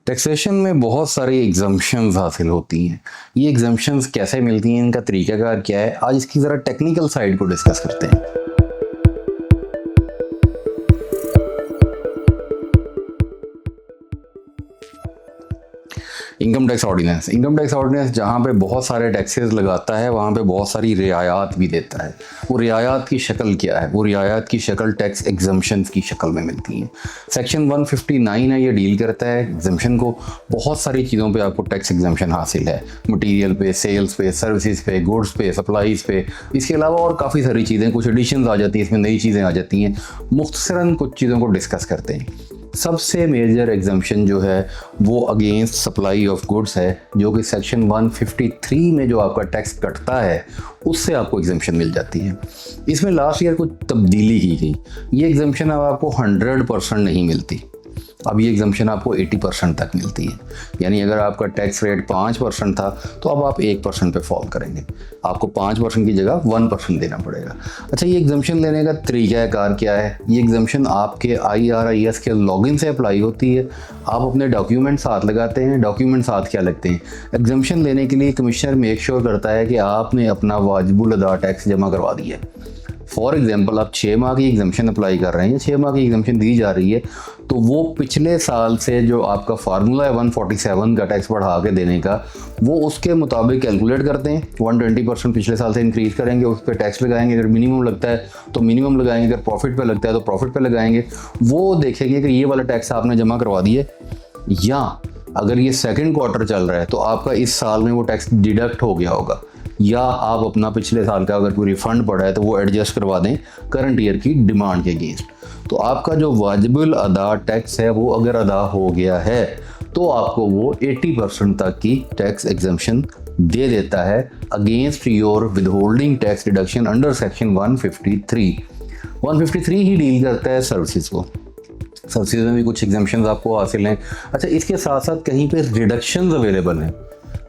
Taxation में बहुत सारी एग्जम्पशंस हासिल होती हैं। ये एग्जम्पशंस कैसे मिलती हैं, इनका तरीकाकार क्या है, आज इसकी ज़रा टेक्निकल साइड को डिस्कस करते हैं। इनकम टैक्स ऑर्डिनेंस जहाँ पे बहुत सारे टैक्सेस लगाता है वहाँ पे बहुत सारी रियायत भी देता है। वो रियायत की शक्ल क्या है? वो रियायत की शक्ल टैक्स एग्जम्पशंस की शक्ल में मिलती है। सेक्शन 159 है, ये डील करता है एग्जम्पशन को। बहुत सारी चीज़ों पे आपको टैक्स एग्जम्पशन हासिल है, मटीरियल पे, सेल्स पे, सर्विसेज पे, गुड्स पे, सप्लाईज पे। इसके अलावा और काफ़ी सारी चीज़ें, कुछ एडिशंस आ जाती हैं, इसमें नई चीज़ें आ जाती हैं। मुख्तसरन कुछ चीज़ों को डिस्कस करते हैं। सबसे मेजर एग्जम्पशन जो है वो अगेंस्ट सप्लाई ऑफ गुड्स है, जो कि सेक्शन 153 में जो आपका टैक्स कटता है उससे आपको एग्जम्पशन मिल जाती है। इसमें लास्ट ईयर कुछ तब्दीली की गई। ये एग्जम्पशन अब आपको 100% नहीं मिलती, अब ये एग्जम्पशन आपको 80% तक मिलती है। यानी अगर आपका टैक्स रेट 5% था तो अब आप 1% पे फॉल करेंगे, आपको 5% की जगह 1% देना पड़ेगा। अच्छा, ये एग्जम्पशन लेने का तरीक़ाकार क्या है? ये एग्जम्पशन आपके IRIS के लॉगिन से अप्लाई होती है। आप अपने डॉक्यूमेंट साथ लगाते हैं। डॉक्यूमेंट साथ क्या लगते हैं? एग्जम्पशन लेने के लिए कमिश्नर मेक श्योर करता है कि आपने अपना वाजिबुल अदा टैक्स जमा करवा दिया है। फॉर एग्जाम्पल, आप 6 माह की एग्जम्पशन अप्लाई कर रहे हैं या 6 माह की एग्जम्पशन दी जा रही है, तो वो पिछले साल से जो आपका फार्मूला है 147 का टैक्स बढ़ा के देने का, वो उसके मुताबिक कैलकुलेट करते हैं। 120% पिछले साल से इंक्रीज़ करेंगे, उस पर टैक्स लगाएंगे। अगर मिनिमम लगता है तो मिनिमम लगाएंगे, अगर प्रॉफिट पे लगता है तो प्रॉफिट पे लगाएंगे। वो देखेंगे कि ये वाला टैक्स आपने जमा करवा दिए, या अगर ये सेकेंड क्वार्टर चल रहा है तो आपका इस साल में वो टैक्स डिडक्ट हो गया होगा, या आप अपना पिछले साल का अगर कोई रिफंड पड़ा है तो वो एडजस्ट करवा दें करंट ईयर की डिमांड के अगेंस्ट। तो आपका जो वाजिबुल अदा टैक्स है वो अगर अदा हो गया है तो आपको वो 80% तक की टैक्स एग्जम्पशन दे देता है against your withholding tax deduction under section 153 he deal करता है सर्विसेज को। सर्विसेज में भी कुछ एग्जम्पशंस आपको हासिल हैं। अच्छा, इसके साथ साथ कहीं पे रिडक्शंस अवेलेबल हैं।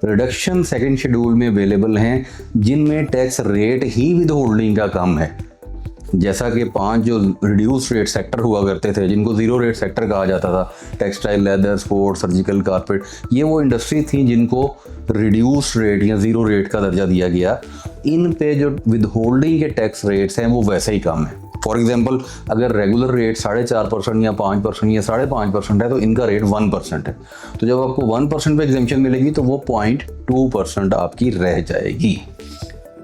रिडक्शन सेकंड शेड्यूल में अवेलेबल हैं जिनमें tax rate he with holding का कम है। जैसा कि 5 जो रिड्यूस रेट सेक्टर हुआ करते थे, जिनको ज़ीरो रेट सेक्टर कहा जाता था, textile, leather, sports, surgical, carpet, ये वो इंडस्ट्री थी जिनको रिड्यूस रेट या ज़ीरो रेट का दर्जा दिया गया। इन पे जो विद होल्डिंग के टैक्स रेट्स हैं वो वैसे ही कम है। फॉर एग्जाम्पल, अगर रेगुलर रेट 4.5% या 5% या 5.5% है तो इनका रेट 1% है। तो जब आपको 1% पे एग्जम्पशन मिलेगी तो वो 0.2% आपकी रह जाएगी।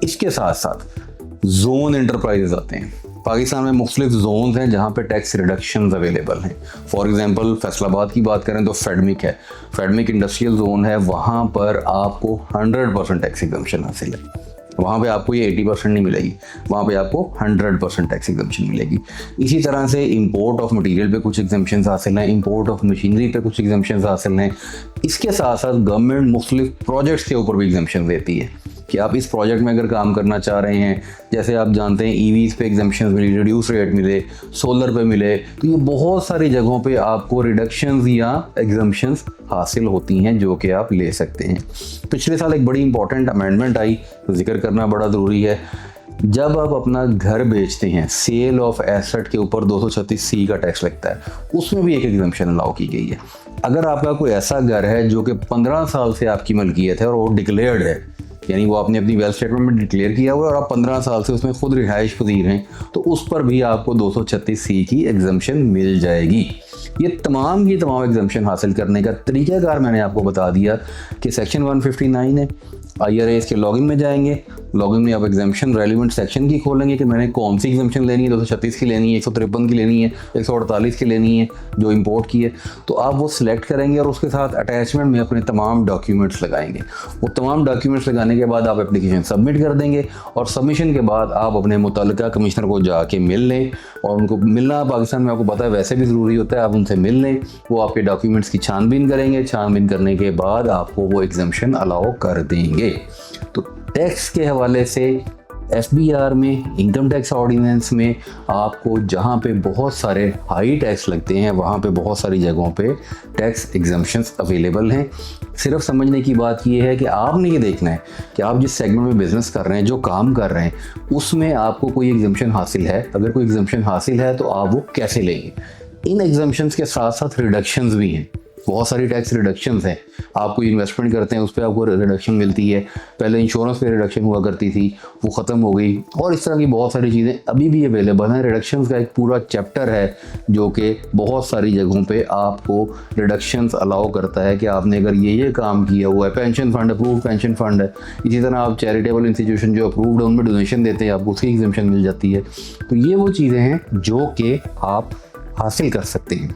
इसके साथ साथ जोन एंटरप्राइजेज आते हैं। पाकिस्तान में मुख्तलिफ जोन हैं जहाँ पे टैक्स रिडक्शंस अवेलेबल हैं। फॉर एग्जांपल, फैसलाबाद की बात करें तो फेडमिक है, फेडमिक इंडस्ट्रियल जोन है। वहाँ पर आपको 100% टैक्स एग्जम्पशन हासिल है। वहाँ पे आपको ये 80% नहीं मिलेगी, वहाँ पे आपको 100% टैक्स एग्जम्पशन मिलेगी। इसी तरह से इंपोर्ट ऑफ मटेरियल पे कुछ एग्जम्पशंस हासिल हैं, इंपोर्ट ऑफ मशीनरी पे कुछ एग्जम्पशंस हासिल हैं। इसके साथ साथ गवर्नमेंट मुख्तलिफ प्रोजेक्ट्स के ऊपर भी एग्जम्पशन देती है कि आप इस प्रोजेक्ट में अगर काम करना चाह रहे हैं, जैसे आप जानते हैं EVs पे एग्जम्पशंस मिले, रिड्यूस रेट मिले, सोलर पे मिले, तो ये बहुत सारी जगहों पे आपको रिडक्शंस या एग्जम्पशंस हासिल होती हैं जो कि आप ले सकते हैं। पिछले साल एक बड़ी इंपॉर्टेंट अमेंडमेंट आई, जिक्र करना बड़ा ज़रूरी है। जब आप अपना घर बेचते हैं, सेल ऑफ एसेट के ऊपर 236C का टैक्स लगता है, उसमें भी एक एग्जम्पशन अलाउ की गई है। अगर आपका कोई ऐसा घर है जो कि 15 साल से आपकी मलकियत है और वो डिक्लेयर्ड है, यानी वो आपने अपनी वेल्थ स्टेटमेंट में डिक्लेयर किया हुआ है और आप 15 साल से उसमें खुद रिहाइश पजीर हैं, तो उस पर भी आपको 236C की एग्जम्पशन मिल जाएगी। ये तमाम की तमाम एग्जम्पशन हासिल करने का तरीक़ाकार मैंने आपको बता दिया कि सेक्शन 159 है। IRAS के लॉगिन में जाएंगे, लॉगिन में आप एग्जम्पशन रेलिवेंट सेक्शन की खोलेंगे कि मैंने कौन सी एग्जम्पशन लेनी है, 236 की लेनी है, 153 की लेनी है, 148 की लेनी है जो इंपोर्ट की है, तो आप वो सिलेक्ट करेंगे और उसके साथ अटैचमेंट में अपने तमाम डॉक्यूमेंट्स लगाएंगे। वो तमाम डॉक्यूमेंट्स लगाने के बाद आप एप्लीकेशन सबमिट कर देंगे और सबमिशन के बाद आप अपने मुतल्लिका कमिश्नर को जाके मिल लें। और उनको मिलना पाकिस्तान में आपको पता है वैसे भी ज़रूरी होता है, आप उनसे मिल लें। वो आपके डॉक्यूमेंट्स की छानबीन करेंगे, छानबीन करने के बाद आपको वो एग्जम्पशन अलाउ कर देंगे। तो टैक्स के हवाले से FBR में, इनकम टैक्स ऑर्डिनेंस में, आपको जहाँ पे बहुत सारे हाई टैक्स लगते हैं वहाँ पे बहुत सारी जगहों पे टैक्स एग्जम्पशंस अवेलेबल हैं। सिर्फ समझने की बात ये है कि आपने ये देखना है कि आप जिस सेगमेंट में बिजनेस कर रहे हैं, जो काम कर रहे हैं, उसमें आपको कोई एग्जम्पशन हासिल है। अगर कोई एग्जम्पशन हासिल है तो आप वो कैसे लेंगे। इन एग्जम्पशंस के साथ साथ रिडक्शंस भी हैं। बहुत सारी टैक्स रिडक्शंस हैं। आप कोई इन्वेस्टमेंट करते हैं उस पर आपको रिडक्शन मिलती है। पहले इंश्योरेंस पे रिडक्शन हुआ करती थी, वो ख़त्म हो गई, और इस तरह की बहुत सारी चीज़ें अभी भी अवेलेबल हैं। रिडक्शंस का एक पूरा चैप्टर है जो कि बहुत सारी जगहों पे आपको रिडक्शंस अलाउ करता है कि आपने अगर ये काम किया हुआ है। Pension fund, approved pension fund है। इसी तरह आप चैरिटेबल इंस्टीट्यूशन जो अप्रूव्ड है उनमें डोनेशन देते हैं, आपको उसकी एग्जम्पशन मिल जाती है। तो ये वो चीज़ें हैं जो कि आप हासिल कर सकते हैं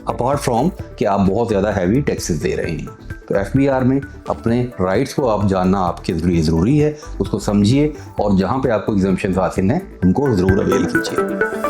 अपार्ट फ्रॉम कि आप बहुत ज़्यादा हैवी टैक्सेस दे रहे हैं। तो FBR में अपने राइट्स को आप जानना आपके लिए ज़रूरी है, उसको समझिए और जहाँ पे आपको एग्जम्पशन हासिल हैं उनको ज़रूर अवेल कीजिए।